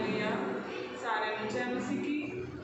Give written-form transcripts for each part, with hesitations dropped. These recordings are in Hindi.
हालेलुया। सारे ਨੂੰ जय मसीह की।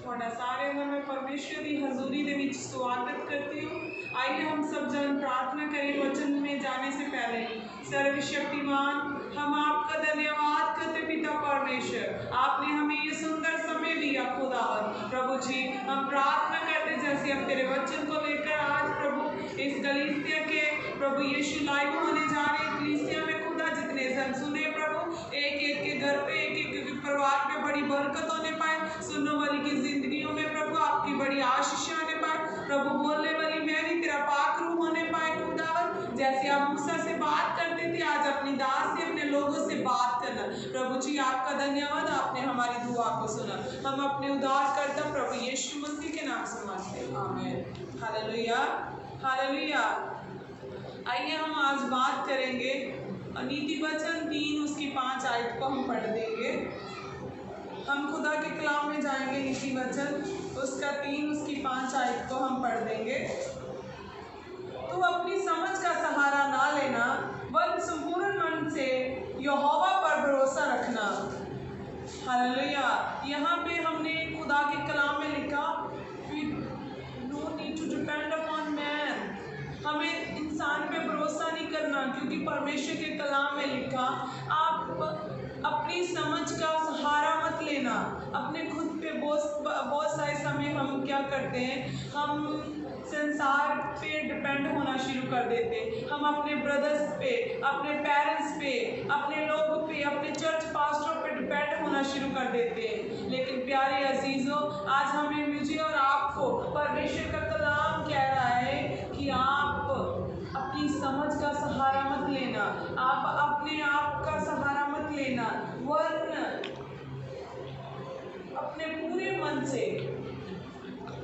थोड़ा सारे का मैं परमेश्वर की हजूरी के बीच स्वागत करती हूँ। आइए हम सब जन प्रार्थना करें वचन में जाने से पहले। सर्वशक्तिमान, हम आपका धन्यवाद करते पिता परमेश्वर, आपने हमें ये सुंदर समय दिया खुदावन। प्रभु जी, हम प्रार्थना करते जैसे हम तेरे वचन को लेकर आज प्रभु इस गलीसिया के प्रभु यीशु लाइव होने जा रहे गलीसिया में खुदा जितने जन सुने प्रभु, एक एक के घर पे एक एक के परिवार में बड़ी बरकत होने पाए, सुनने वाली की जिंदगियों में प्रभु आपकी बड़ी आशीष आने पाए। प्रभु बोलने वाली मैंने तेरा पाक रूह होने पाए खुदावन। जैसे आप मूसा से बात करते थे, आज अपनी दास से अपने लोगों से बात करना। प्रभु जी आपका धन्यवाद, आपने हमारी दुआ को सुना। हम अपने उद्धार करता प्रभु यीशु मसीह के नाम से मांगते हैं, आमीन। Hallelujah hallelujah. आइए हम आज बात करेंगे नीति वचन 3 उसकी 5 आयत को हम पढ़ देंगे। हम खुदा के कलाम में जाएंगे, नीति वचन उसका 3 उसकी 5 आयत को हम पढ़ देंगे। तो अपनी समझ का सहारा ना लेना, वरन संपूर्ण मन से यहोवा पर भरोसा रखना। हालेलुया। यहाँ पे हमने खुदा के कलाम में लिखा, no need to depend upon man, हमें इंसान पे भरोसा नहीं करना, क्योंकि परमेश्वर के कलाम में लिखा आप अपनी समझ का सहारा मत लेना। अपने खुद पे बहुत सारे समय हम क्या करते हैं, हम संसार पे डिपेंड होना शुरू कर देते। हम अपने ब्रदर्स पे, अपने पेरेंट्स पे, अपने लोगों पे, अपने चर्च पास्टरों पे डिपेंड होना शुरू कर देते हैं। लेकिन प्यारे अजीज़ों, आज हमें, मुझे और आपको परमेश्वर का कलाम कह रहा है कि आप अपनी समझ का सहारा मत लेना, आप अपने आप का सहारा मत लेना, वरन अपने पूरे मन से,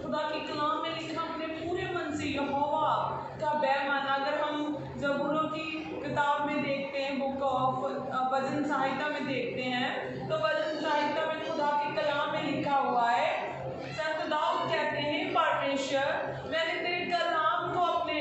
खुदा के कलाम में लिखा अपने पूरे मन से यहोवा का बैमाना। अगर हम ज़बूरों की किताब में देखते हैं, बुक ऑफ भजन संहिता में देखते हैं, तो भजन संहिता में खुदा के कलाम में लिखा हुआ है, संत दाऊद कहते हैं, परमेश्वर मैंने तेरे कलाम को अपने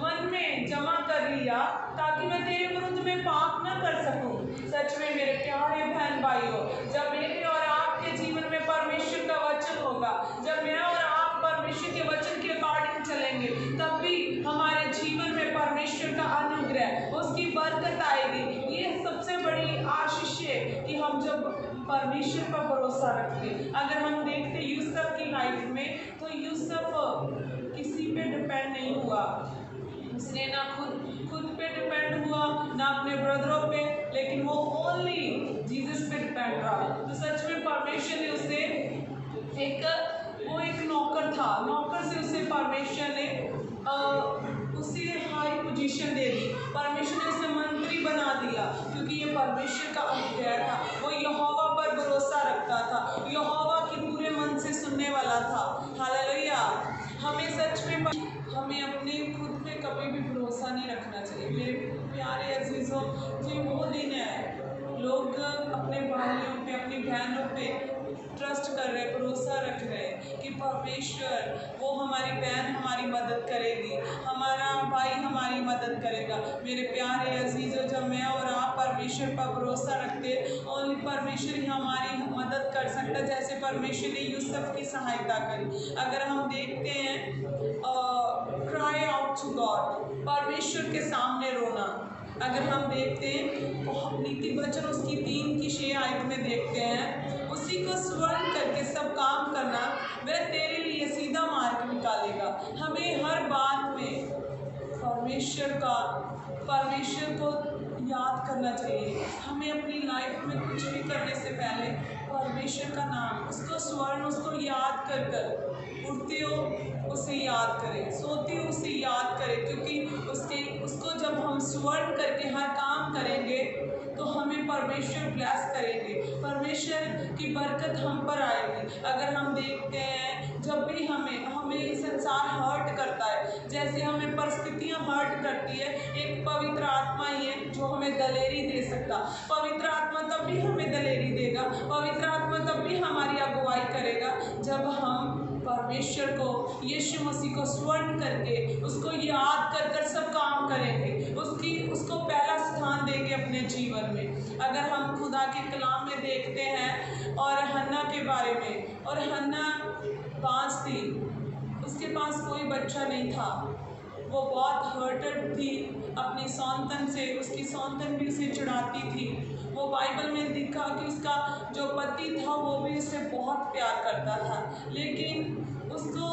मन में जमा कर लिया ताकि मैं तेरे विरुद्ध में पाप न कर सकूं। सच में मेरे प्यारे बहन भाइयों, जब मेरे और आपके जीवन में परमेश्वर का वचन होगा, जब मैं और आप परमेश्वर के वचन के अकॉर्डिंग चलेंगे, तब भी हमारे जीवन में परमेश्वर का अनुग्रह, उसकी बरकत आएगी। ये सबसे बड़ी आशीष है कि हम जब परमेश्वर पर भरोसा रखते। अगर हम देखते यूसुफ की लाइफ में, तो यूसुफ किसी पे डिपेंड नहीं हुआ, उसने ना खुद पे डिपेंड हुआ, ना अपने ब्रदरों पे, लेकिन वो ओनली जीसस पे डिपेंड रहा। तो सच में परमेश्वर ने उसे वो एक नौकर था, नौकर से उसे परमेश्वर ने उसे हाई पोजीशन दे दी, परमेश्वर ने उसे मंत्री बना दिया, क्योंकि ये परमेश्वर का अनुग्रह था। वो यहोवा पर भरोसा रखता था, यहोवा की पूरे मन से सुनने वाला था। हालेलुया। हमें सच में हमें अपने खुद पे कभी भी भरोसा नहीं रखना चाहिए। मेरे प्यारे अजीज़ों, ये वो दिन है, लोग अपने भाइयों पे, अपनी बहनों पे ट्रस्ट कर रहे, भरोसा रख रहे हैं कि परमेश्वर, वो हमारी बहन हमारी मदद करेगी, हमारा भाई हमारी मदद करेगा। मेरे प्यारे अजीज़ों, जब मैं और आप परमेश्वर पर भरोसा रखते, ओनली परमेश्वर ही हमारी मदद कर सकता है, जैसे परमेश्वर ने यूसुफ की सहायता करी। अगर हम देखते हैं क्राई आउट टू गॉड, परमेश्वर के सामने रोना। अगर हम देखते हैं तो नीति वचन उसकी 3 की 6 आयत में देखते हैं, उसी को स्वर्ण करके सब काम करना, वह तेरे लिए सीधा मार्ग निकालेगा। हमें हर बात में परमेश्वर को याद करना चाहिए। हमें अपनी लाइफ में कुछ भी करने से पहले परमेश्वर का नाम, उसको स्वर्ण, उसको याद कर कर, उठते हो उसे याद करें, सोते हो उसे याद करें, क्योंकि उसको जब हम स्वर्ण करके हर काम करेंगे तो हमें परमेश्वर ब्लेस करेंगे, परमेश्वर की बरकत हम पर आएगी। अगर हम देखते हैं, जब भी हमें संसार हर्ट करता है, जैसे हमें परिस्थितियाँ हर्ट करती है, एक पवित्र आत्मा ही है जो हमें दलेरी दे सकता। पवित्र आत्मा तब भी हमें दलेरी देगा, पवित्र आत्मा तब भी हमारी अगुवाई करेगा, जब हम परमेश्वर को, यीशु मसीह को स्वर्ण करके, उसको याद कर कर सब काम करेंगे, उसको पहला स्थान देंगे अपने जीवन में। अगर हम खुदा के कलाम में देखते हैं और हन्ना के बारे में, और हन्ना बांझ थी, उसके पास कोई बच्चा नहीं था, वो बहुत हर्टेड थी अपनी सौंतन से, उसकी सौंतन भी उसे चिढ़ाती थी। वो बाइबल में दिखा कि उसका जो पति था वो भी उसे बहुत प्यार करता था, लेकिन उसको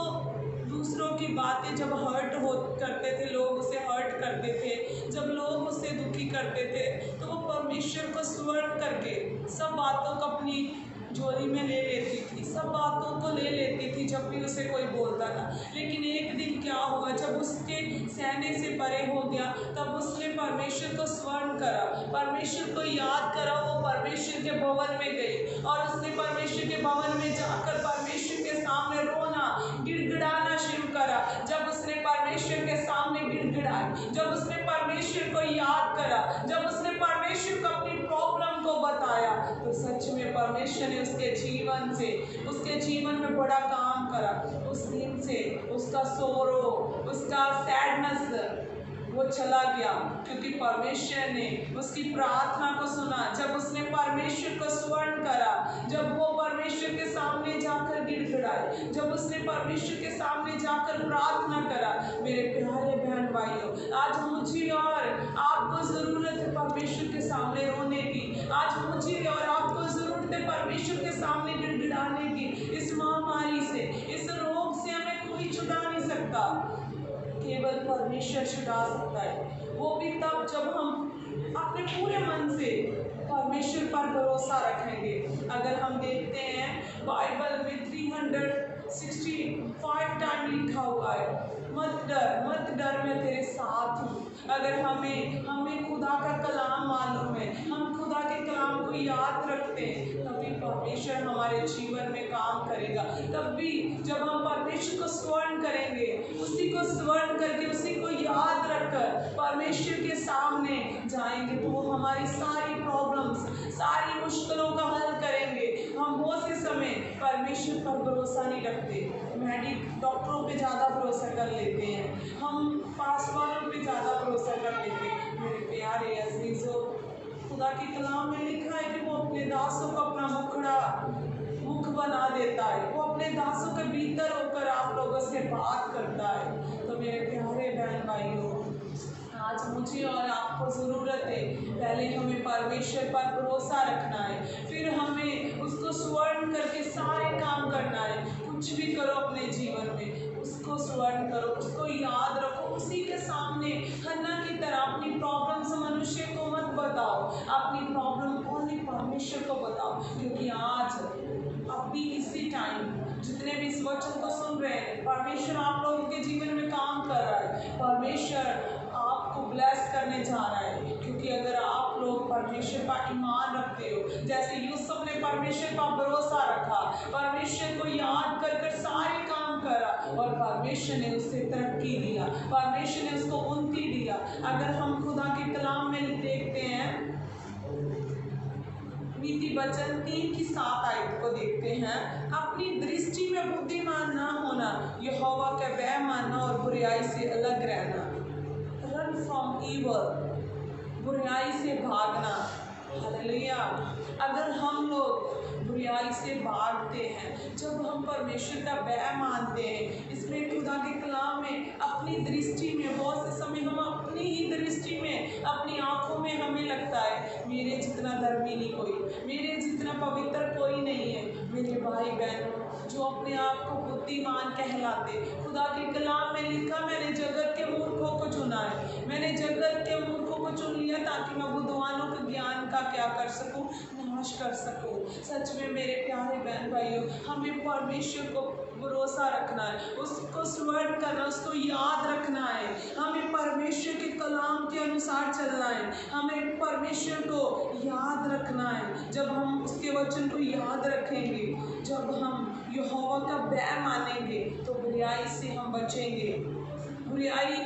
दूसरों की बातें जब हर्ट हो करते थे, लोग उसे हर्ट करते थे, जब लोग उसे दुखी करते थे, तो वो परमेश्वर को स्वर्ण करके सब बातों को अपनी झोली में ले लेती थी, सब बातों को ले लेती थी जब भी उसे कोई बोलता था। लेकिन एक दिन क्या हुआ, जब उसके सहने से परे हो गया, तब उसने परमेश्वर को स्मरण करा, परमेश्वर को याद करा। वो परमेश्वर के भवन में गई और उसने परमेश्वर के भवन में जाकर परमेश्वर के सामने रोना, गिड़गिड़ाना शुरू करा। जब उसने परमेश्वर के सामने गिड़गिड़ाई, जब उसने परमेश्वर को याद करा, जब उसने परमेश्वर को अपनी प्रॉब्लम को बताया, तो सच में परमेश्वर ने उसके जीवन से, उसके जीवन में बड़ा काम करा। उस दिन से उसका सोरो, उसका सैडनेस वो चला गया, क्योंकि परमेश्वर ने उसकी प्रार्थना को सुना। जब उसने परमेश्वर को स्वर्ण करा, जब वो परमेश्वर के सामने जाकर गिड़गिड़ाई, जब उसने परमेश्वर के सामने जाकर प्रार्थना करा। मेरे प्यारे बहन भाइयों, आज मुझे और आपको ज़रूरत है परमेश्वर के सामने रोने की। आज मुझे और आपको ज़रूरत है परमेश्वर के सामने गिड़गिड़ाने की। इस महामारी से, इस रोग से हमें कोई छुड़ा नहीं सकता, केवल परमेश्वर छुड़ा सकता है। वो भी तब जब हम अपने पूरे मन से परमेश्वर पर भरोसा रखेंगे। अगर हम देखते हैं बाइबल में 365 टाइम लिखा हुआ है, मत डर, मत डर, मैं तेरे साथ हूँ। अगर हमें खुदा का कलाम मालूम है, हम खुदा के कलाम को याद रखते हैं, तभी परमेश्वर हमारे जीवन में काम करेगा। तब भी जब हम परमेश्वर को स्वर्ण करेंगे, उसी को स्वर्ण करके, उसी को याद रखकर परमेश्वर के सामने जाएंगे, तो वो हमारी सारी प्रॉब्लम्स, सारी मुश्किलों का हल करेंगे। हम बहुत से समय परमेश्वर पर भरोसा नहीं रखते, डॉक्टरों पे ज़्यादा भरोसा कर लेते हैं, हम पास वालों पे ज़्यादा भरोसा कर लेते हैं। मेरे प्यारे अज़ीज़ों, खुदा के कलाम में लिखा है कि वो अपने दासों को अपना मुख बना देता है, वो अपने दासों के भीतर होकर आप लोगों से बात करता है। तो मेरे प्यारे बहन भाइयों, आज मुझे और आपको ज़रूरत है, पहले हमें परमेश्वर पर भरोसा रखना है, फिर हमें उसको स्वर्ण करके सारे काम करना है। कुछ भी करो अपने जीवन में, उसको स्वर्ण करो, उसको याद रखो, उसी के सामने हन्ना की तरह अपनी प्रॉब्लम से मनुष्य को मत बताओ, अपनी प्रॉब्लम ओनली परमेश्वर को बताओ। क्योंकि आज अभी इसी टाइम जितने भी इस वचन को सुन रहे हैं, परमेश्वर आप लोगों के जीवन में काम कर रहा है, परमेश्वर आपको ब्लेस करने जा रहा है। क्योंकि अगर आप लोग परमेश्वर पर ईमान रखते हो, जैसे यूसुफ ने परमेश्वर पर भरोसा रखा, परमेश्वर को याद कर कर सारे काम करा, और परमेश्वर ने उसे तरक्की दिया, परमेश्वर ने उसको उन्नति दिया। अगर हम खुदा के कलाम में देखते हैं, नीति वचन 3:7 को देखते हैं, अपनी दृष्टि में बुद्धिमान ना होना, यहोवा का भय मानना और बुराई से अलग रहना। रन फ्रॉम ईवल, बुराई से भागना। हालेलुया। अगर हम लोग बुराई से भागते हैं, जब हम परमेश्वर का भय मानते हैं, इसमें खुदा के कलाम में अपनी दृष्टि में, बहुत से समय हम अपनी ही दृष्टि में, अपनी आँखों में हमें लगता है मेरे जितना धर्मी नहीं कोई, मेरे जितना पवित्र कोई नहीं है। मेरे भाई बहनों जो अपने आप को बुद्धिमान कहलाते, खुदा के कलाम में लिखा, मैंने जगत के मूर्खों को चुना है, मैंने जगत के मूर्खों को चुन लिया ताकि मैं बुद्धिमानों के ज्ञान का क्या कर सकूं, नाश कर सकूं। सच में मेरे प्यारे बहन भाइयों, हमें परमेश्वर को भरोसा रखना है, उसको स्मरण करना, उसको याद रखना है, हमें परमेश्वर के कलाम के अनुसार चलना है, हमें परमेश्वर को याद रखना है। जब हम उसके वचन को याद रखेंगे, जब हम यहोवा का भय मानेंगे, तो बुराई से हम बचेंगे। बुराई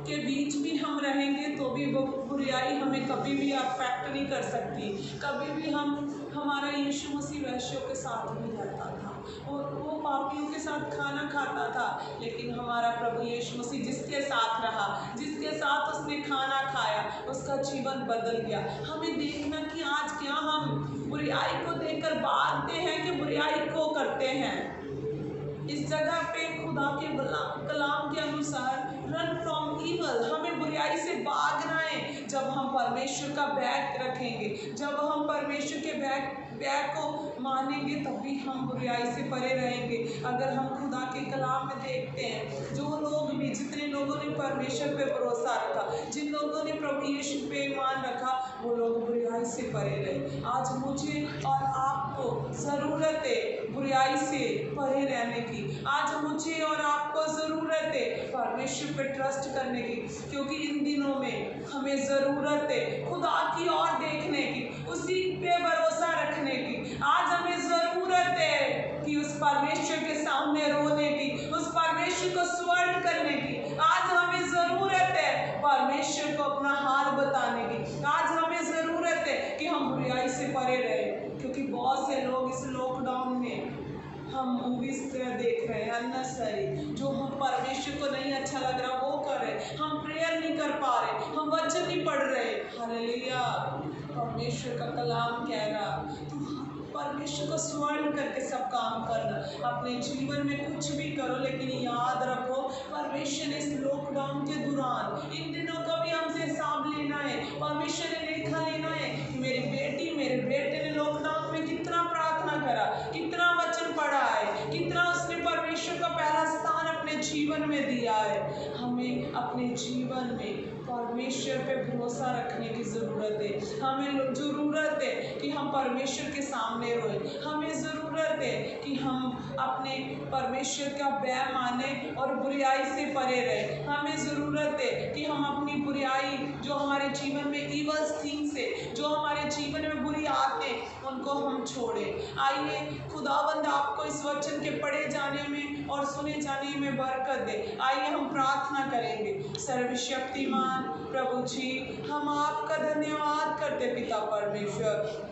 के बीच भी हम रहेंगे तो भी वो बुराई हमें कभी भी अफेक्ट नहीं कर सकती, कभी भी हम हमारा यीशु मसीह वैश्यों के साथ भी रहता था, वो पापियों के साथ खाना खाता था, लेकिन हमारा प्रभु यीशु मसीह जिसके साथ रहा, जिसके साथ उसने खाना खाया, उसका जीवन बदल गया। हमें देखना कि आज क्या हम बुराई को देखकर भागते हैं कि बुराई को करते हैं। इस जगह पे खुदा के कलाम के अनुसार रन फ्रॉम ईवल, हमें बुराई से भागना है। जब हम परमेश्वर का बैग रखेंगे, जब हम परमेश्वर के बैग को मानेंगे, तभी हम बुराई से परे रहेंगे। अगर हम खुदा के कलाम में देखते हैं, जो लोग भी, जितने लोगों ने परमेश्वर पे भरोसा रखा, जिन लोगों ने प्रभु यीशु पे ईमान रखा, वो लोग बुराई से परे रहे। आज मुझे और आपको ज़रूरत है बुराई से परे रहने की। आज मुझे और आपको ज़रूरत है परमेश्वर पे ट्रस्ट करने की, क्योंकि इन दिनों में हमें ज़रूरत है खुदा की ओर देखने की, उसी पे भरोसा रखने की। आज हमें ज़रूरत है कि उस परमेश्वर के सामने रोने की, उस परमेश्वर को स्वर्ण करने की। आज हमें ज़रूरत है परमेश्वर को अपना हाल बताने की। आज हमें ज़रूरत है कि हम बुराई से परे रहें, क्योंकि बहुत से लोग इस लॉकडाउन में हम मूवीज देख रहे हैं अननेसेसरी, जो हम परमेश्वर को नहीं अच्छा लग रहा वो कर रहे, हम प्रेयर नहीं कर पा रहे, हम वचन नहीं पढ़ रहे। हालेलुया, परमेश्वर का कलाम कह रहा तू परमेश्वर को स्वर्ण करके सब काम करना। अपने जीवन में कुछ भी करो, लेकिन याद रखो परमेश्वर ने इस लॉकडाउन के दौरान इन दिनों का भी हमसे हिसाब लेना है। परमेश्वर ने लेखा लेना है कि मेरी बेटी, मेरे बेटे ने लॉकडाउन में कितना प्रार्थना करा, कितना वचन पढ़ा है, कितना उसने परमेश्वर का पहला स्थान अपने जीवन में दिया है। हमें अपने जीवन में परमेश्वर पे भरोसा रखने की ज़रूरत है। हमें ज़रूरत है कि हम परमेश्वर के सामने रोएं। हमें ज़रूरत है कि हम अपने परमेश्वर का भय माने और बुराई से परे रहें। हमें ज़रूरत है कि हम अपनी बुराई, जो हमारे जीवन में ईवल थिंग्स है, जो हमारे जीवन में बुरी आदतें, उनको हम छोड़ें। आइए खुदावंद आपको इस वचन के पढ़े जाने में और सुने जाने में बरकत दे। आइए हम प्रार्थना करेंगे। सर्वशक्तिमान प्रभु जी, हम आपका धन्यवाद करते पिता परमेश्वर,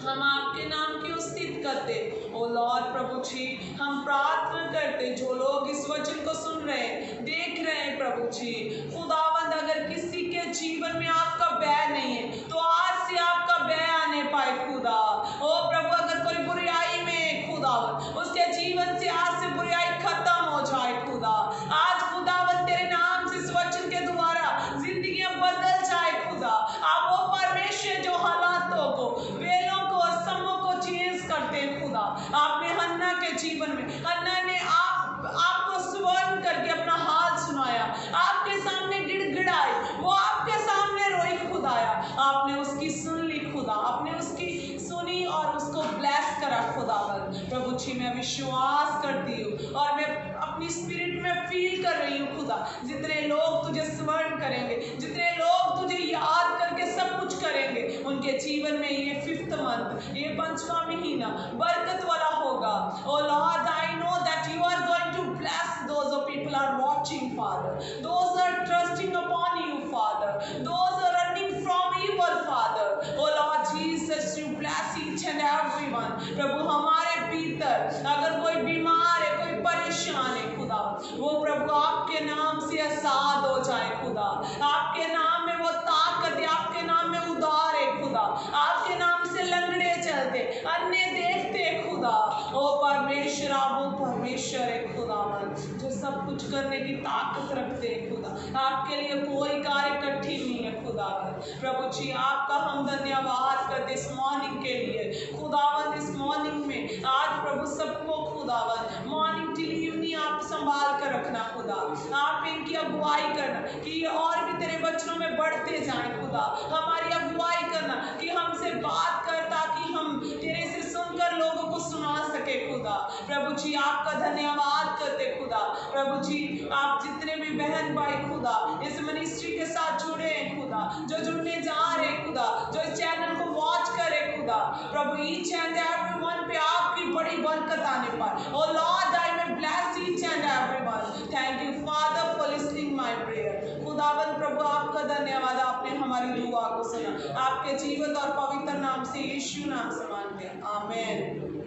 हम आपके नाम की स्तुति करते। ओ लॉर्ड प्रभु जी, हम प्रार्थना करते जो लोग इस वचन को सुन रहे हैं, देख रहे हैं प्रभु जी, खुदावंद अगर किसी के जीवन में आपका भय नहीं है तो आज से आपका भय आने पाए खुदा। ओ प्रभु, अगर कोई बुराई में है खुदावंद, उसके जीवन से आज से बुराई खत्म हो जाए खुदा। आज खुदावंद तेरे नाम से इस वचन के द्वारा जिंदगियां बदल जाए खुदा। आप वो परमेश्वर जो हालातों को, वेलों को, समों को चेंज करते हैं खुदा। आपने हन्ना के जीवन में, हन्ना ने आपको स्वर्ण करके अपना हाल सुनाया, आपके सामने गिड़गिड़ाए, वो आपके सामने रोई खुदाया, आपने उसकी सुन ली खुदा, आपने उसकी सुनी और उसको ब्लेस करा खुदावंद। प्रभु जी, मैं विश्वास करती हूँ और मैं अपनी स्पिरिट में फील कर रही हूँ खुदा, जितने लोग तुझे स्वर्ण करेंगे, जितने लोग तुझे याद करके सब कुछ करेंगे, उनके जीवन में ये 5th मंथ, ये 5वां महीना बरकत वाला होगा। Oh lord, I know that you are going to bless those of people are watching, Father, those are trusting upon you, Father, those are running from evil, Father. Oh Lord Jesus, you bless each and everyone. प्रभु, हमारे भीतर अगर कोई बीमार है, कोई परेशान है खुदा, वो प्रभु आपके नाम से आजाद हो जाए खुदा। आपके नाम में वो ताकत है, आपके नाम में उद्धार है खुदा। आपके नाम से लंगड़े चलते, अन्य देखते खुदा। ओ परमेश्वर, आप वो परमेश्वर है खुदावन, जो सब कुछ करने की ताकत रखते हैं खुदा। आपके लिए कोई कार्य कठिन नहीं है खुदावन। प्रभु जी, आपका हम धन्यवाद करते इस मॉर्निंग के लिए खुदावन। इस मॉर्निंग में आज प्रभु सबको खुदावन मॉर्निंग टिल इवनिंग आप संभाल कर रखना खुदा। आप इनकी अगुवाई करना कि ये और भी तेरे वचनों में बढ़ते जाएं खुदा। हमारी अगुवाई करना कि हमसे बात कर, ताकि हम तेरे से सुनकर लोगों को सुना सके खुदा। प्रभु जी, आपका धन्यवाद करते खुदा। प्रभु जी, आप जितने भी बहन भाई खुदा इस मिनिस्ट्री के साथ जुड़े हैं खुदा, जो जुड़ने जा रहे खुदा, जो इस चैनल को वॉच करे खुदा, प्रभु ईच एंड एवरीवन पे आपकी बड़ी बरकत आने पाए। Oh lord, I will bless each and everyone. Thank you father for listening my my prayer. खुदावन प्रभु आपका धन्यवाद, आपने हमारी दुआ को सुना। आपके जीवित और पवित्र नाम से, यीशु नाम से मांगते हैं, आमीन।